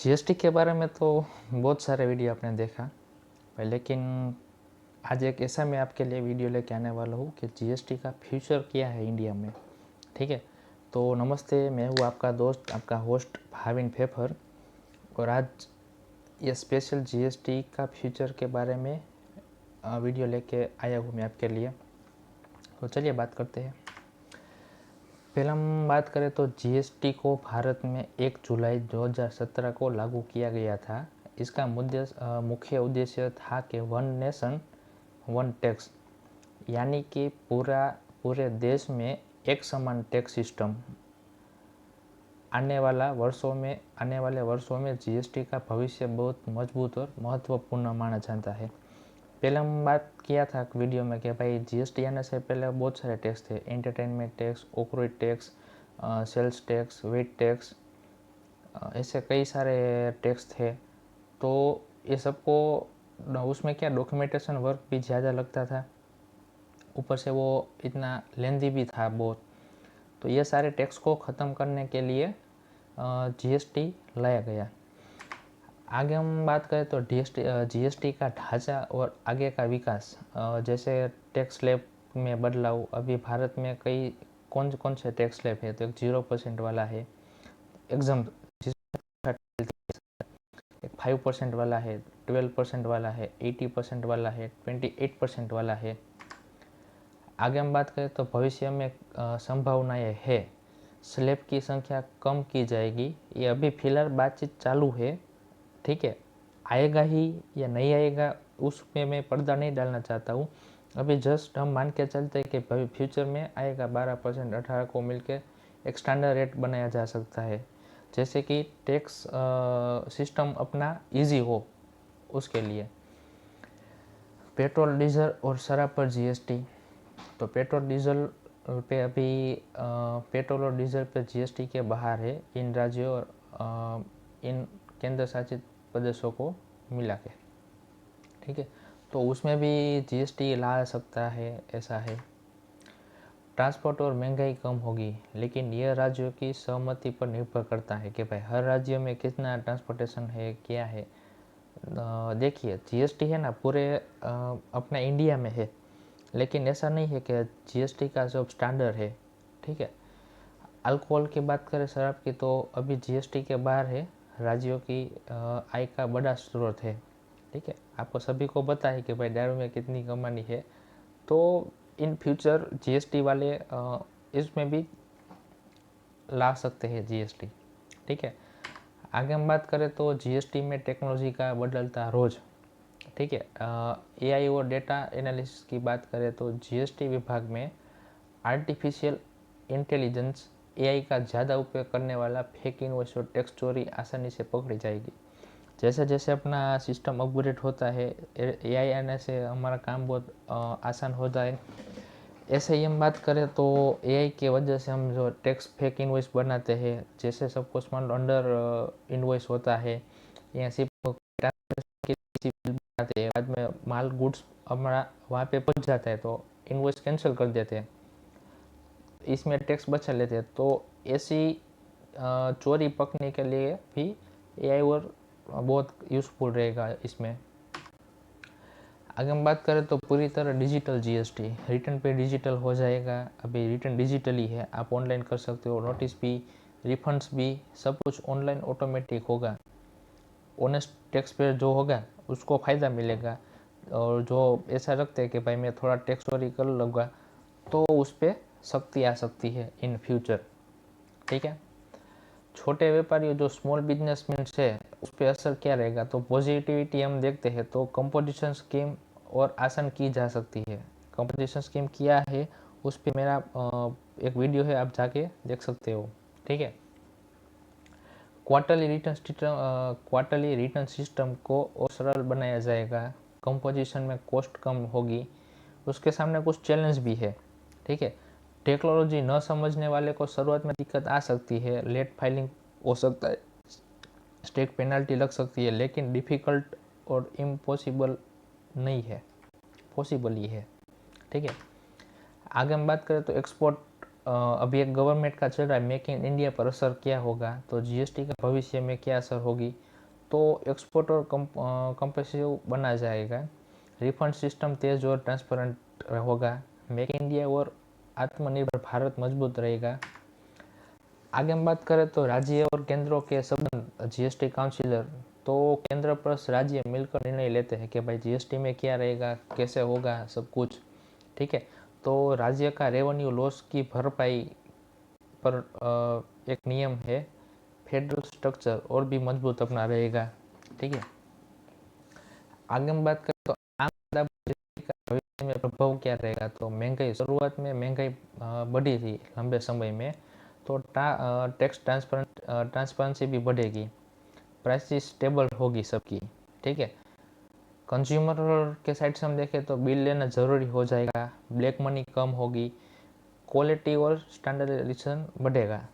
GST के बारे में तो बहुत सारे वीडियो आपने देखा, लेकिन आज एक ऐसा मैं आपके लिए वीडियो लेके आने वाला हूँ कि जीएसटी का फ्यूचर क्या है इंडिया में। ठीक है, तो नमस्ते, मैं हूँ आपका दोस्त, आपका होस्ट भाविन फेफर, और आज ये स्पेशल जीएसटी का फ्यूचर के बारे में वीडियो लेके आया हूँ मैं आपके लिए। तो चलिए बात करते हैं। पहले हम बात करें तो जीएसटी को भारत में 1 जुलाई 2017 को लागू किया गया था। इसका मुख्य उद्देश्य था कि वन नेशन वन टैक्स, यानी कि पूरे देश में एक समान टैक्स सिस्टम। आने वाले वर्षों में जीएसटी का भविष्य बहुत मजबूत और महत्वपूर्ण माना जाता है। पहले हम बात किया था वीडियो में कि भाई जीएसटी आने से पहले बहुत सारे टैक्स थे, entertainment tax, corporate tax, sales tax, VAT tax, ऐसे कई सारे टैक्स थे। तो ये सबको उसमें क्या डॉक्यूमेंटेशन वर्क भी ज़्यादा लगता था, ऊपर से वो इतना लेंदी भी था बहुत। तो ये सारे टैक्स को ख़त्म करने के लिए जीएसटी लाया गया। आगे हम बात करें तो जीएसटी का ढांचा और आगे का विकास, जैसे टैक्स स्लैब में बदलाव। अभी भारत में कौन कौन से टैक्स स्लैब है, तो एक 0% वाला है, एग्जाम एक 5% वाला है, 12% वाला है, 80% वाला है, 28% वाला है। आगे हम बात करें तो भविष्य में संभावनाएं है, स्लैब की संख्या कम की जाएगी। ये अभी फिलहाल बातचीत चालू है, ठीक है। आएगा ही या नहीं आएगा उसमें मैं पर्दा नहीं डालना चाहता हूँ। अभी जस्ट हम मान के चलते हैं कि फ्यूचर में आएगा 12% 18 को मिलकर एक स्टैंडर्ड रेट बनाया जा सकता है, जैसे कि टैक्स सिस्टम अपना इजी हो उसके लिए। पेट्रोल डीजल और शराब पर जीएसटी। तो पेट्रोल डीजल पे अभी पेट्रोल और डीजल पे जीएसटी के बाहर है इन राज्यों और इन केंद्र शासित प्रदेशों को मिला के, ठीक है। तो उसमें भी जीएसटी ला सकता है, ऐसा है। ट्रांसपोर्ट और महंगाई कम होगी, लेकिन यह राज्यों की सहमति पर निर्भर करता है कि भाई हर राज्य में कितना ट्रांसपोर्टेशन है, क्या है। देखिए जीएसटी है ना पूरे अपना इंडिया में है, लेकिन ऐसा नहीं है कि जीएसटी का सब स्टैंडर्ड है, ठीक है। अल्कोहल की बात करें, शराब की, तो अभी जीएसटी के बाहर है, राज्यों की आय का बड़ा स्रोत है, ठीक है। आपको सभी को पता है कि भाई दारू में कितनी कमानी है। तो इन फ्यूचर जीएसटी वाले इसमें भी ला सकते हैं जीएसटी, ठीक है। आगे हम बात करें तो जीएसटी में टेक्नोलॉजी का बदलता रोज, ठीक है। एआई और डेटा एनालिसिस की बात करें तो जीएसटी विभाग में आर्टिफिशियल इंटेलिजेंस एआई का ज़्यादा उपयोग करने वाला फेक इनवॉइस और टैक्स चोरी आसानी से पकड़ी जाएगी। जैसे जैसे अपना सिस्टम अपग्रेड होता है, एआई आने से हमारा काम बहुत आसान हो जाए। ऐसे ही हम बात करें तो एआई की वजह से हम जो टैक्स फेक इनवॉइस बनाते हैं, जैसे सबको स्मॉल अंडर इनवॉइस होता है या सिर्फ बनाते हैं, बाद में माल गुड्स हमारा वहाँ पे पहुँच जाता है तो इनवॉइस कैंसिल कर देते हैं, इसमें टैक्स बचा लेते हैं। तो ऐसी चोरी पकड़ने के लिए भी एआई और बहुत यूज़फुल रहेगा इसमें। अगर हम बात करें तो पूरी तरह डिजिटल जीएसटी, रिटर्न पे डिजिटल हो जाएगा। अभी रिटर्न डिजिटली है, आप ऑनलाइन कर सकते हो, नोटिस भी, रिफंड्स भी, सब कुछ ऑनलाइन ऑटोमेटिक होगा। ऑनेस्ट टैक्स पेयर जो होगा उसको फ़ायदा मिलेगा, और जो ऐसा रखते हैं कि भाई मैं थोड़ा टैक्स चोरी कर लूँगा, तो उस पर सख्ती आ सकती है इन फ्यूचर, ठीक है। छोटे व्यापारियों जो स्मॉल बिजनेसमैन है उस पर असर क्या रहेगा, तो पॉजिटिविटी हम देखते हैं तो कंपोजिशन स्कीम और आसान की जा सकती है। कंपोजिशन स्कीम क्या है उस पर मेरा एक वीडियो है, आप जाके देख सकते हो, ठीक है। क्वार्टरली रिटर्न सिस्टम को और सरल बनाया जाएगा, कंपोजिशन में कॉस्ट कम होगी। उसके सामने कुछ चैलेंज भी है, ठीक है। टेक्नोलॉजी न समझने वाले को शुरुआत में दिक्कत आ सकती है, लेट फाइलिंग हो सकता है, स्टेट पेनल्टी लग सकती है, लेकिन डिफ़िकल्ट और इम्पॉसिबल नहीं है, पॉसिबल ही है, ठीक है। आगे हम बात करें तो एक्सपोर्ट, अभी एक गवर्नमेंट का चल रहा है मेक इन इंडिया पर असर क्या होगा, तो जीएसटी का भविष्य में क्या असर होगी। तो एक्सपोर्ट और कंप्रेसिव बना जाएगा। रिफंड सिस्टम तेज और ट्रांसपेरेंट होगा। मेक इंडिया और आत्मनिर्भर भारत मजबूत रहेगा। आगे हम बात करें तो राज्य और केंद्रों के संबंध, जीएसटी काउंसिलर, तो केंद्र प्लस राज्य मिलकर निर्णय लेते हैं कि भाई जीएसटी में क्या रहेगा, कैसे होगा, सब कुछ। ठीक है। तो राज्य का रेवेन्यू लॉस की भरपाई पर एक नियम है। फेडरल स्ट्रक्चर और भी मजबूत अपना रहेगा। ठीक है। आगे हम बात करें तो आम का भविष्य में प्रभाव क्या रहेगा। तो महंगाई, शुरुआत में महंगाई बढ़ी थी लंबे समय में, तो टैक्स ट्रांसपेरेंसी भी बढ़ेगी। प्राइस स्टेबल होगी सबकी। ठीक है। कंज्यूमर के साइड से हम देखें तो बिल लेना ज़रूरी हो जाएगा। ब्लैक मनी कम होगी। क्वालिटी और स्टैंडर्डाइजेशन बढ़ेगा।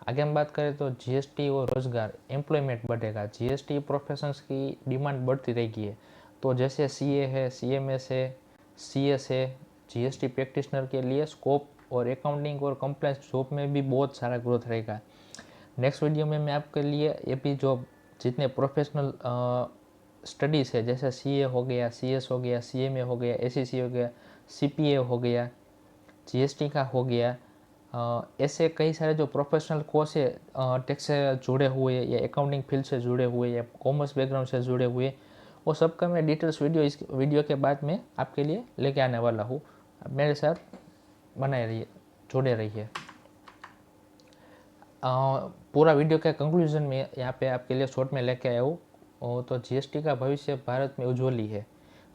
आगे हम बात करें तो जीएसटी और रोजगार, एम्प्लॉयमेंट बढ़ेगा। जीएसटी प्रोफेशंस की डिमांड बढ़ती रहेगी है। तो जैसे सीए है, सीएमएस है, सीएस है, जीएसटी प्रैक्टिशनर के लिए स्कोप और अकाउंटिंग और कंप्लायंस जॉब में भी बहुत सारा ग्रोथ रहेगा। नेक्स्ट वीडियो में मैं आपके लिए ये भी जॉब, जितने प्रोफेशनल स्टडीज़ है, जैसे सीए हो गया, सीएस हो गया, सीएमए हो गया, एसीसी हो गया, सीपीए हो गया, जीएसटी का हो गया, ऐसे कई सारे जो प्रोफेशनल कोर्स है टैक्स से जुड़े हुए या अकाउंटिंग फील्ड से जुड़े हुए या कॉमर्स बैकग्राउंड से जुड़े हुए, वो सबका मैं डिटेल्स वीडियो इस वीडियो के बाद में आपके लिए लेके आने वाला हूँ। मेरे साथ बनाए रहिए, जुड़े रहिए। पूरा वीडियो के कंक्लूजन में यहाँ पे आपके लिए शॉर्ट में लेके आया हूँ। तो जीएसटी का भविष्य भारत में उज्ज्वली है।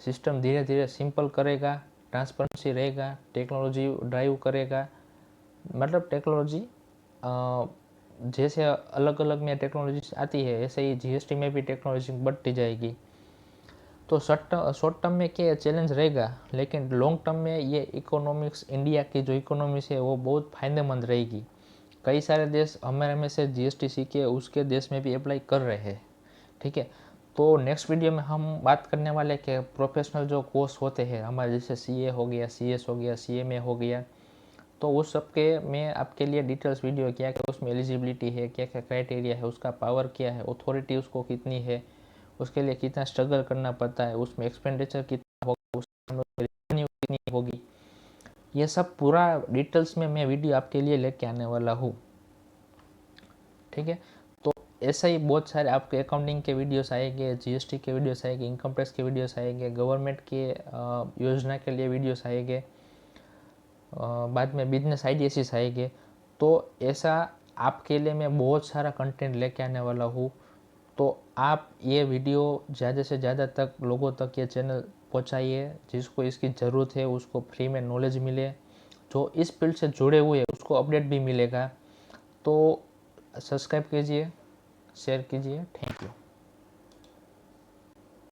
सिस्टम धीरे धीरे सिंपल करेगा, ट्रांसपेरेंसी रहेगा, टेक्नोलॉजी ड्राइव करेगा। मतलब टेक्नोलॉजी जैसे अलग अलग में टेक्नोलॉजी आती है, ऐसे ही जीएसटी में भी टेक्नोलॉजी बढ़ती जाएगी। तो शॉर्ट टर्म में क्या चैलेंज रहेगा, लेकिन लॉन्ग टर्म में ये इकोनॉमिक्स, इंडिया की जो इकोनॉमिक्स है वो बहुत फायदेमंद रहेगी। कई सारे देश हमारे में से जीएसटी सीखे उसके देश में भी अप्लाई कर रहे हैं। ठीक है। तो नेक्स्ट वीडियो में हम बात करने वाले कि प्रोफेशनल जो कोर्स होते हैं हमारे, जैसे सीए हो गया, सीएस हो गया, सीएमए हो गया, तो उस सब के मैं आपके लिए डिटेल्स वीडियो क्या क्या उसमें एलिजिबिलिटी है, क्या क्या क्राइटेरिया है, उसका पावर क्या है, अथॉरिटी उसको कितनी है, उसके लिए कितना स्ट्रगल करना पड़ता है, उसमें एक्सपेंडिचर कितना होगा, उसमें रेवेन्यू कितनी होगी, ये सब पूरा डिटेल्स में मैं वीडियो आपके लिए लेके आने वाला हूँ। ठीक है। तो ऐसा ही बहुत सारे आपके अकाउंटिंग के वीडियोस आएंगे, जीएसटी के वीडियोस आएंगे, इनकम टैक्स के वीडियोस आएंगे, गवर्नमेंट के योजना के लिए वीडियोस आएंगे, बाद में बिजनेस आइडियासिस आएंगे। तो ऐसा आपके लिए मैं बहुत सारा कंटेंट लेके आने वाला हूँ। तो आप ये वीडियो ज़्यादा से ज़्यादा तक लोगों तक ये चैनल पहुँचाइए, जिसको इसकी ज़रूरत है उसको फ्री में नॉलेज मिले, जो इस फील्ड से जुड़े हुए उसको अपडेट भी मिलेगा। तो सब्सक्राइब कीजिए, शेयर कीजिए। Thank you.